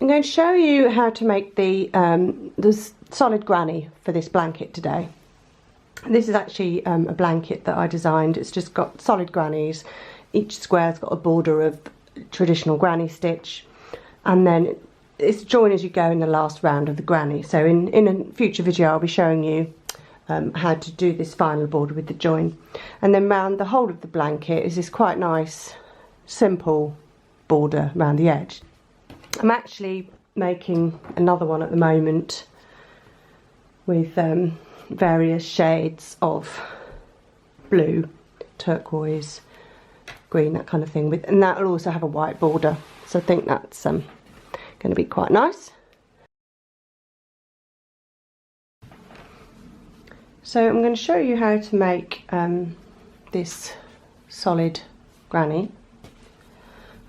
I'm going to show you how to make the solid granny for this blanket today. This is actually a blanket that I designed. It's just got solid grannies. Each square's got a border of traditional granny stitch, and then it's join as you go in the last round of the granny. So in a future video I'll be showing you how to do this final border with the join. And then round the whole of the blanket is this quite nice simple border around the edge. I'm actually making another one at the moment with various shades of blue, turquoise, green, that kind of thing, and that will also have a white border, so I think that's going to be quite nice. So I'm going to show you how to make this solid granny.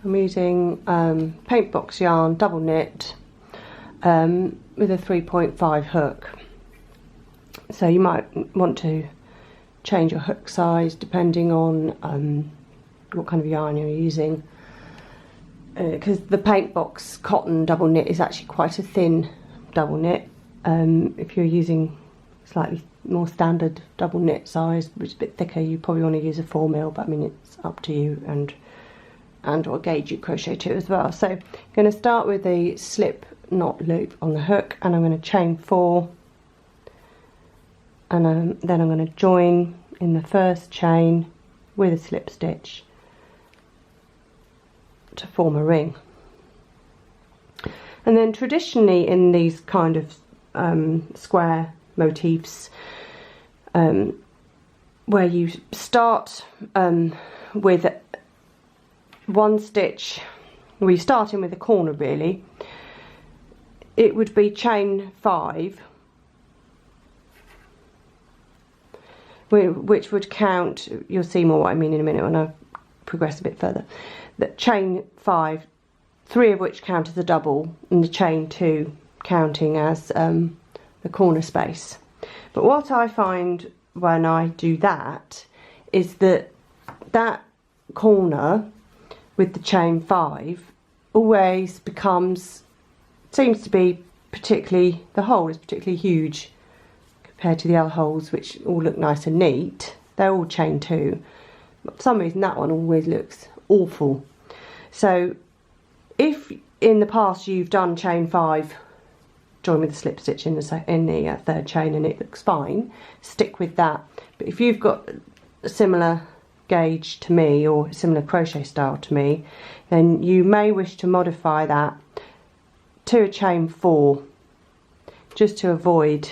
I'm using paint box yarn, double knit, with a 3.5 hook. So you might want to change your hook size depending on what kind of yarn you're using, because the paint box cotton double knit is actually quite a thin double knit. If you're using slightly more standard double knit size, which is a bit thicker, you probably want to use a 4mm, but I mean it's up to you and what gauge you crochet to as well. So I'm going to start with a slip knot loop on the hook, and I'm going to chain 4, and then I'm going to join in the first chain with a slip stitch to form a ring. And then traditionally in these kind of square motifs, where you start with one stitch, where you're starting with a corner really, it would be chain 5, which would count, you'll see more what I mean in a minute when I progress a bit further, that chain 5, 3 of which count as a double, and the chain 2 counting as the corner space. But what I find when I do that is that that corner with the chain 5 always seems to be particularly, the hole is particularly huge compared to the other holes, which all look nice and neat. They're all chain 2, but for some reason that one always looks awful. So if in the past you've done chain 5 join with the slip stitch in the third chain and it looks fine, stick with that. But if you've got a similar gauge to me or a similar crochet style to me, then you may wish to modify that to a chain 4, just to avoid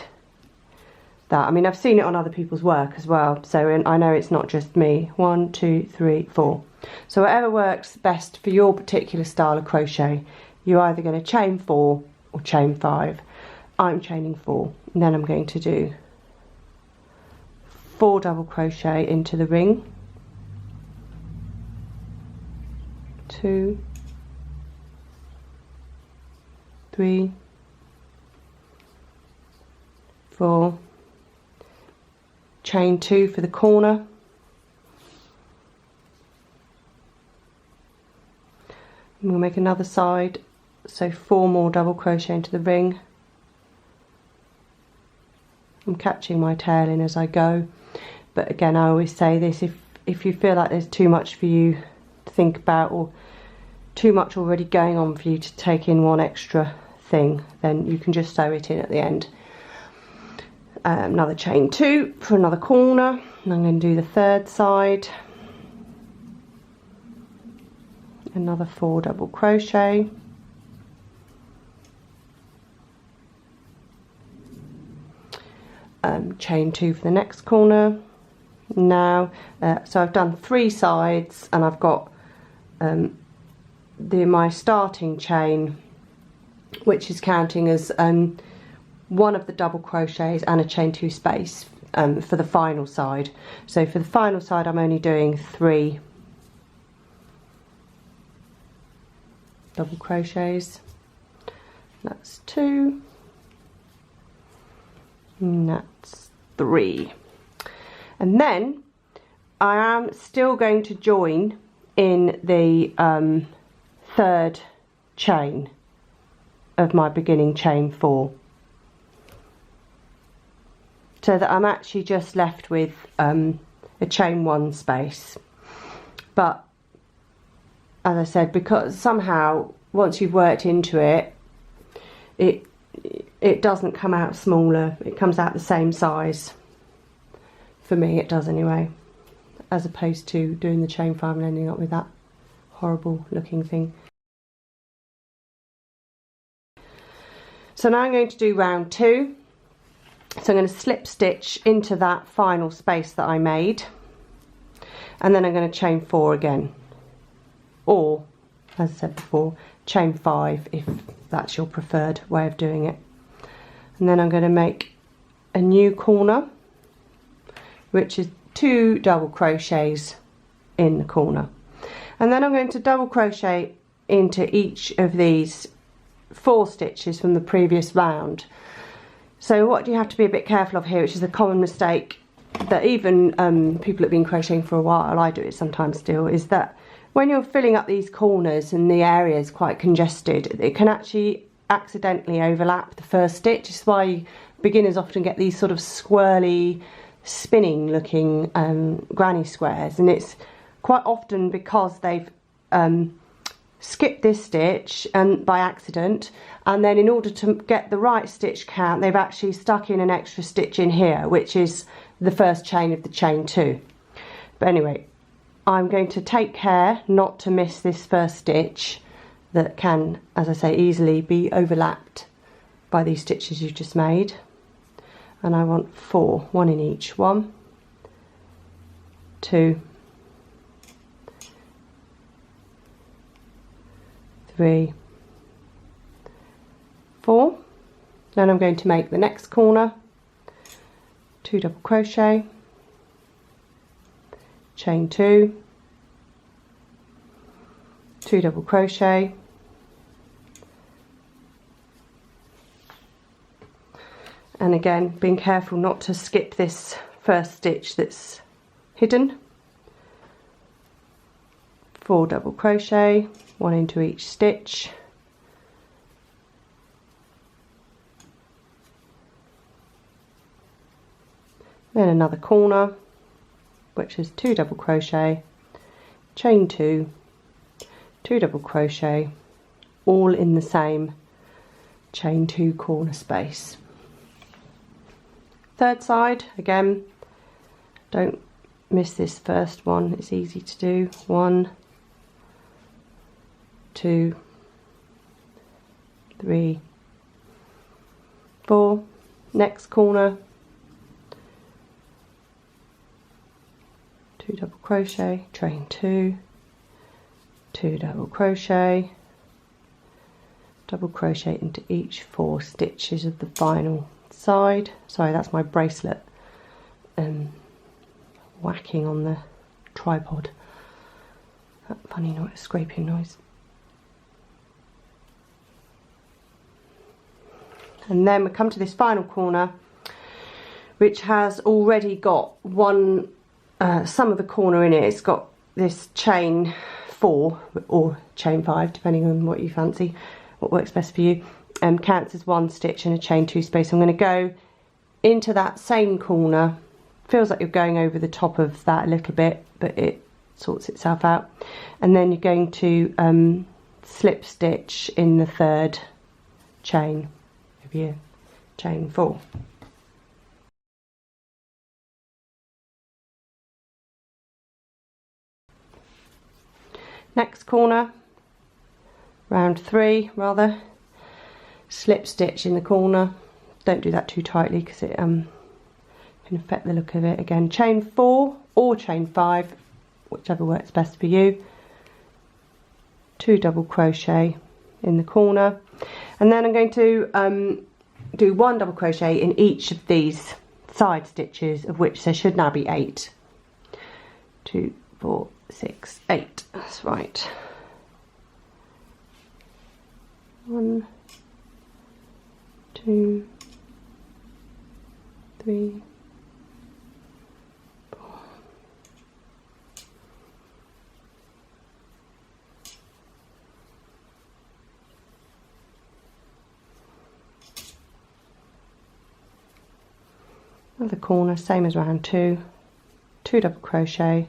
that. I mean, I've seen it on other people's work as well, so I know it's not just me. 1, 2, 3, 4. So whatever works best for your particular style of crochet, you're either going to chain 4 or chain 5. I'm chaining 4, and then I'm going to do 4 double crochet into the ring, 2, 3, 4, chain 2 for the corner, and we'll make another side, so 4 more double crochet into the ring. I'm catching my tail in as I go, but again I always say this, if you feel like there's too much for you to think about, or too much already going on for you to take in one extra thing, then you can just sew it in at the end. Another chain 2 for another corner, and I'm going to do the third side, another 4 double crochet, chain 2 for the next corner. Now so I've done 3 sides, and I've got my starting chain, which is counting as one of the double crochets and a chain 2 space for the final side. So for the final side I'm only doing 3 double crochets. That's 2, and that's 3. And then I am still going to join in the third chain of my beginning chain 4, so that I'm actually just left with a chain 1 space. But as I said, because somehow once you've worked into it, it doesn't come out smaller, it comes out the same size. For me it does anyway, as opposed to doing the chain 5 and ending up with that horrible looking thing. So now I'm going to do round 2. So I'm going to slip stitch into that final space that I made, and then I'm going to chain 4 again, or as I said before, chain 5 if that's your preferred way of doing it. And then I'm going to make a new corner, which is 2 double crochets in the corner, and then I'm going to double crochet into each of these 4 stitches from the previous round. So what you have to be a bit careful of here, which is a common mistake that even people that have been crocheting for a while, I do it sometimes still, is that when you're filling up these corners and the area is quite congested, it can actually accidentally overlap the first stitch. It's why beginners often get these sort of swirly, spinning looking granny squares, and it's quite often because they've skipped this stitch and by accident, and then in order to get the right stitch count they've actually stuck in an extra stitch in here, which is the first chain of the chain 2. But anyway, I'm going to take care not to miss this first stitch that can, as I say, easily be overlapped by these stitches you've just made. And I want 4, 1 in each. 1, 2, 3, 4. Then I'm going to make the next corner, 2 double crochet, chain 2, 2 double crochet, and again being careful not to skip this first stitch that's hidden. 4 double crochet, 1 into each stitch, then another corner, which is 2 double crochet, chain 2, 2 double crochet, all in the same chain 2 corner space. Third side, again, don't miss this first one, it's easy to do. 1, 2, 3, 4. Next corner, 2 double crochet, chain 2, 2 double crochet, double crochet into each 4 stitches of the final side. Sorry, that's my bracelet whacking on the tripod. That funny noise, scraping noise. And then we come to this final corner, which has already got some of the corner in it. It's got this chain 4 or chain 5, depending on what you fancy, what works best for you. Counts as 1 stitch in a chain 2 space. I'm going to go into that same corner. Feels like you're going over the top of that a little bit, but it sorts itself out. And then you're going to slip stitch in the 3rd chain of your chain 4. Next corner, round 3 rather, slip stitch in the corner. Don't do that too tightly because it can affect the look of it. Again, chain 4 or chain 5, whichever works best for you. 2 double crochet in the corner, and then I'm going to do 1 double crochet in each of these side stitches, of which there should now be 8. 2, 4, 6, 8. That's right. 1, 2, 3, 4. Another corner, same as round 2, 2 double crochet,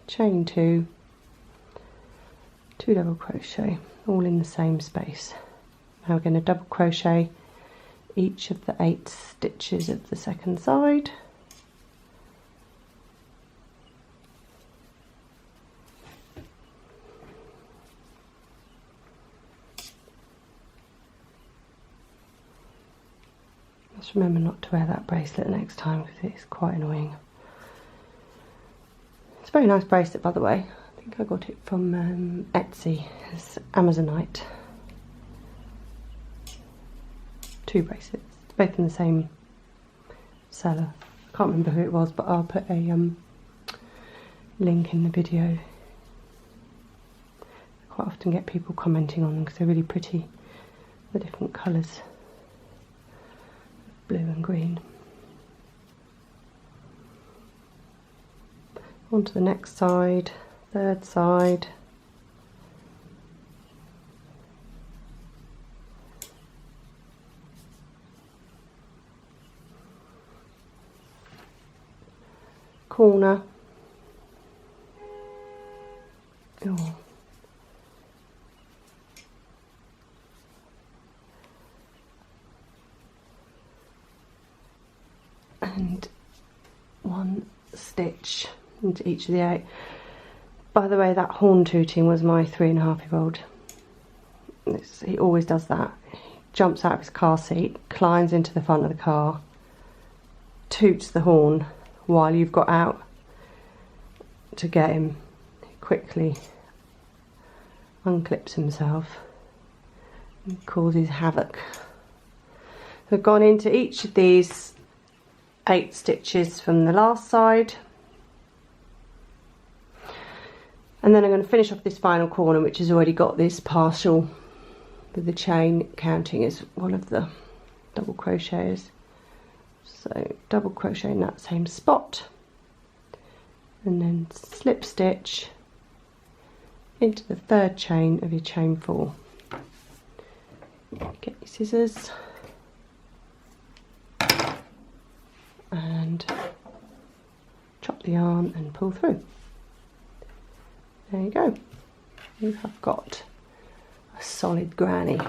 chain 2, 2 double crochet, all in the same space. Now we're going to double crochet each of the 8 stitches of the second side. Just remember not to wear that bracelet next time because it's quite annoying. It's a very nice bracelet, by the way. I think I got it from Etsy. It's Amazonite. 2 bracelets, both in the same seller. I can't remember who it was, but I'll put a link in the video. I quite often get people commenting on them because they're really pretty. The different colours, blue and green. On to the next side, third side. Corner. Oh. And 1 stitch into each of the 8. By the way, that horn tooting was my 3.5-year-old. He always does that. He jumps out of his car seat, climbs into the front of the car, toots the horn while you've got out to get him. He quickly unclips himself and causes havoc. So I've gone into each of these 8 stitches from the last side, and then I'm going to finish off this final corner, which has already got this partial with the chain counting as one of the double crochets. So double crochet in that same spot and then slip stitch into the 3rd chain of your chain 4. Get your scissors and chop the yarn and pull through. There you go. You have got a solid granny.